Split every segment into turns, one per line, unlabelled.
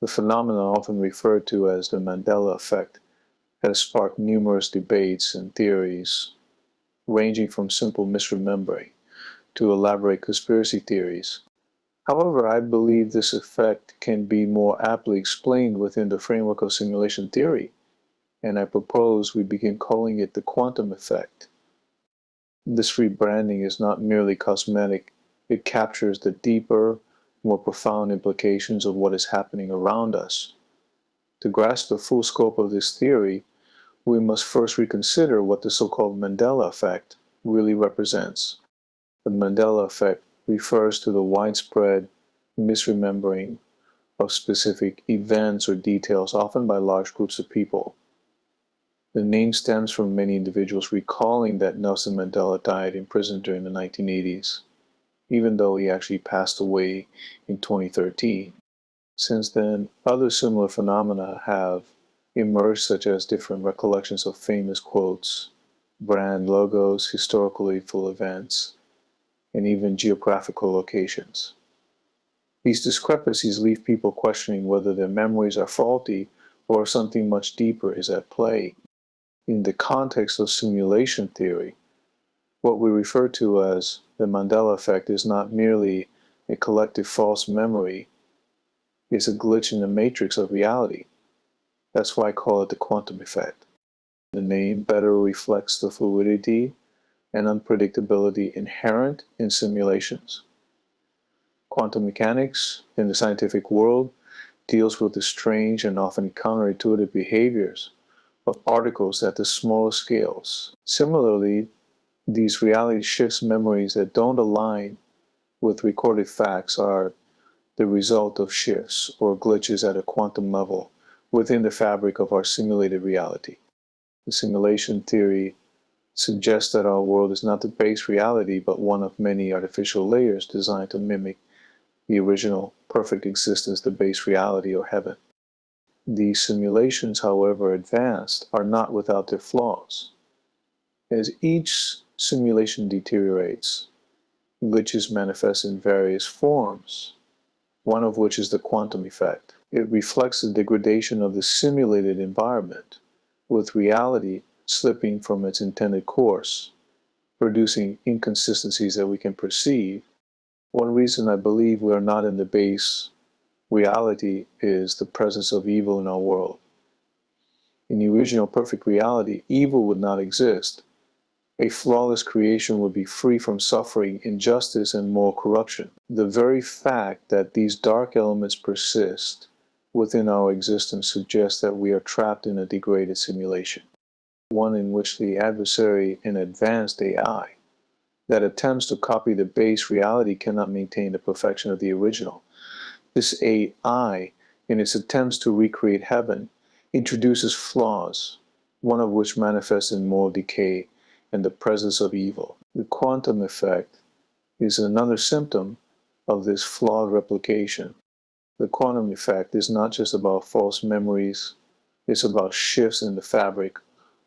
The phenomenon often referred to as the Mandela effect has sparked numerous debates and theories, ranging from simple misremembering to elaborate conspiracy theories. However, I believe this effect can be more aptly explained within the framework of simulation theory, and I propose we begin calling it the quantum effect. This rebranding is not merely cosmetic, it captures the deeper, more profound implications of what is happening around us. To grasp the full scope of this theory, we must first reconsider what the so-called Mandela effect really represents. The Mandela effect refers to the widespread misremembering of specific events or details, often by large groups of people. The name stems from many individuals recalling that Nelson Mandela died in prison during the 1980s, even though he actually passed away in 2013. Since then, other similar phenomena have emerged, such as different recollections of famous quotes, brand logos, historically full events, and even geographical locations. These discrepancies leave people questioning whether their memories are faulty or something much deeper is at play. In the context of simulation theory, what we refer to as the Mandela effect is not merely a collective false memory, it's a glitch in the matrix of reality. That's why I call it the quantum effect. The name better reflects the fluidity and unpredictability inherent in simulations. Quantum mechanics, in the scientific world, deals with the strange and often counterintuitive behaviors of particles at the smallest scales. Similarly, these reality shifts memories that don't align with recorded facts are the result of shifts or glitches at a quantum level within the fabric of our simulated reality. The simulation theory suggests that our world is not the base reality, but one of many artificial layers designed to mimic the original perfect existence, the base reality or heaven. These simulations, however advanced, are not without their flaws. As each simulation deteriorates, glitches manifest in various forms, one of which is the quantum effect. It reflects the degradation of the simulated environment, with reality slipping from its intended course, producing inconsistencies that we can perceive. One reason I believe we are not in the base reality is the presence of evil in our world. In the original perfect reality, evil would not exist. A flawless creation would be free from suffering, injustice, and moral corruption. The very fact that these dark elements persist within our existence suggests that we are trapped in a degraded simulation, one in which the adversary, an advanced AI, that attempts to copy the base reality cannot maintain the perfection of the original. This AI, in its attempts to recreate heaven, introduces flaws, one of which manifests in moral decay and the presence of evil. The quantum effect is another symptom of this flawed replication. The quantum effect is not just about false memories, it's about shifts in the fabric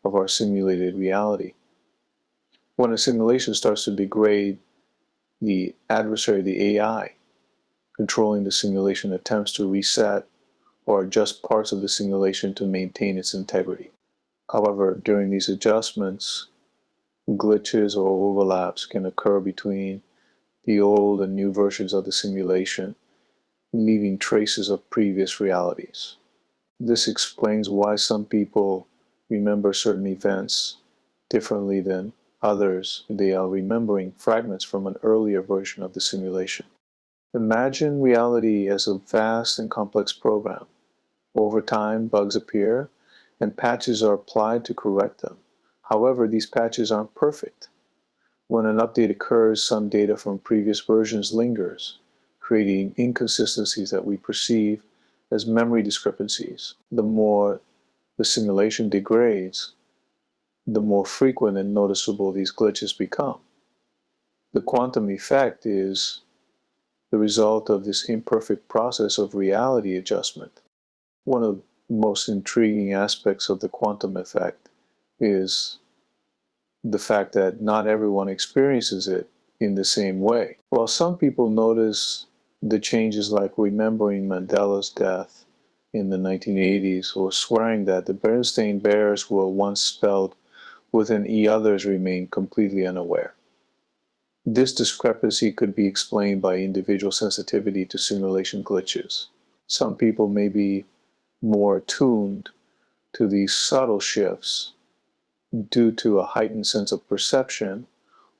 of our simulated reality. When a simulation starts to degrade, the adversary, the AI, controlling the simulation attempts to reset or adjust parts of the simulation to maintain its integrity. However, during these adjustments, glitches or overlaps can occur between the old and new versions of the simulation, leaving traces of previous realities. This explains why some people remember certain events differently than others. They are remembering fragments from an earlier version of the simulation. Imagine reality as a vast and complex program. Over time, bugs appear, and patches are applied to correct them. However, these patches aren't perfect. When an update occurs, some data from previous versions lingers, creating inconsistencies that we perceive as memory discrepancies. The more the simulation degrades, the more frequent and noticeable these glitches become. The quantum effect is the result of this imperfect process of reality adjustment. One of the most intriguing aspects of the quantum effect is the fact that not everyone experiences it in the same way. While some people notice the changes like remembering Mandela's death in the 1980s was swearing that the Berenstain Bears were once spelled with an E, others remained completely unaware. This discrepancy could be explained by individual sensitivity to simulation glitches. Some people may be more attuned to these subtle shifts due to a heightened sense of perception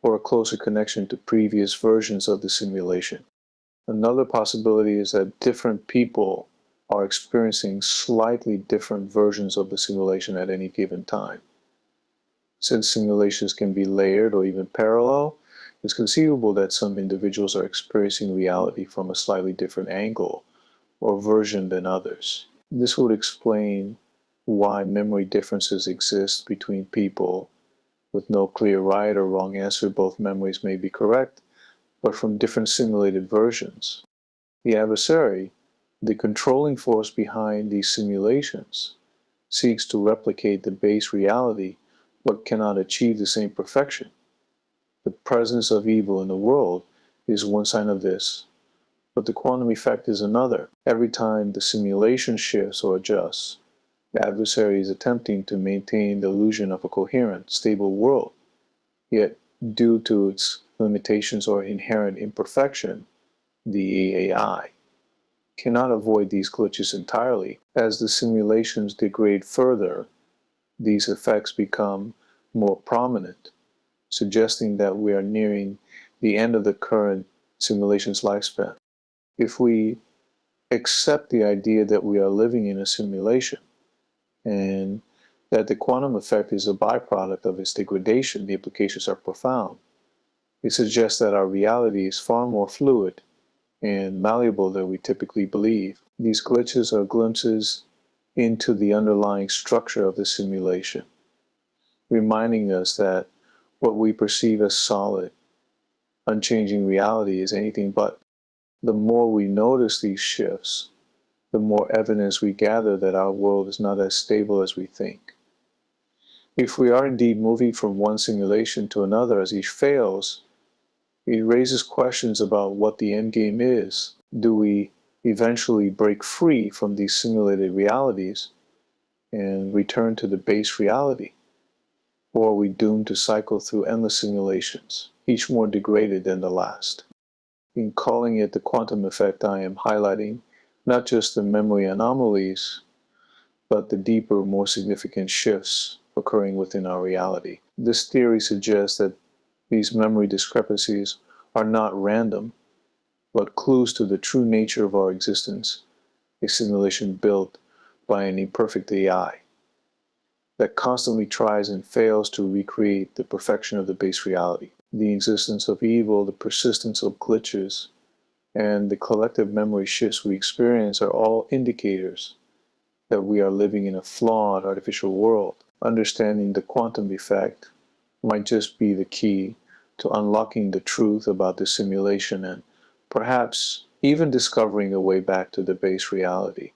or a closer connection to previous versions of the simulation. Another possibility is that different people are experiencing slightly different versions of the simulation at any given time. Since simulations can be layered or even parallel, it's conceivable that some individuals are experiencing reality from a slightly different angle or version than others. This would explain why memory differences exist between people. With no clear right or wrong answer, both memories may be correct, but from different simulated versions. The adversary, the controlling force behind these simulations, seeks to replicate the base reality but cannot achieve the same perfection. The presence of evil in the world is one sign of this, but the quantum effect is another. Every time the simulation shifts or adjusts, the adversary is attempting to maintain the illusion of a coherent, stable world. Yet, due to its limitations or inherent imperfection, the AI cannot avoid these glitches entirely. As the simulations degrade further, these effects become more prominent, suggesting that we are nearing the end of the current simulation's lifespan. If we accept the idea that we are living in a simulation and that the quantum effect is a byproduct of its degradation, the implications are profound. It suggests that our reality is far more fluid and malleable than we typically believe. These glitches are glimpses into the underlying structure of the simulation, reminding us that what we perceive as solid, unchanging reality is anything but. The more we notice these shifts, the more evidence we gather that our world is not as stable as we think. If we are indeed moving from one simulation to another as each fails, it raises questions about what the end game is. Do we eventually break free from these simulated realities and return to the base reality? Or are we doomed to cycle through endless simulations, each more degraded than the last? In calling it the quantum effect, I am highlighting not just the memory anomalies, but the deeper, more significant shifts occurring within our reality. This theory suggests that these memory discrepancies are not random, but clues to the true nature of our existence, a simulation built by an imperfect AI that constantly tries and fails to recreate the perfection of the base reality. The existence of evil, the persistence of glitches, and the collective memory shifts we experience are all indicators that we are living in a flawed artificial world. Understanding the quantum effect might just be the key to unlocking the truth about the simulation and perhaps even discovering a way back to the base reality.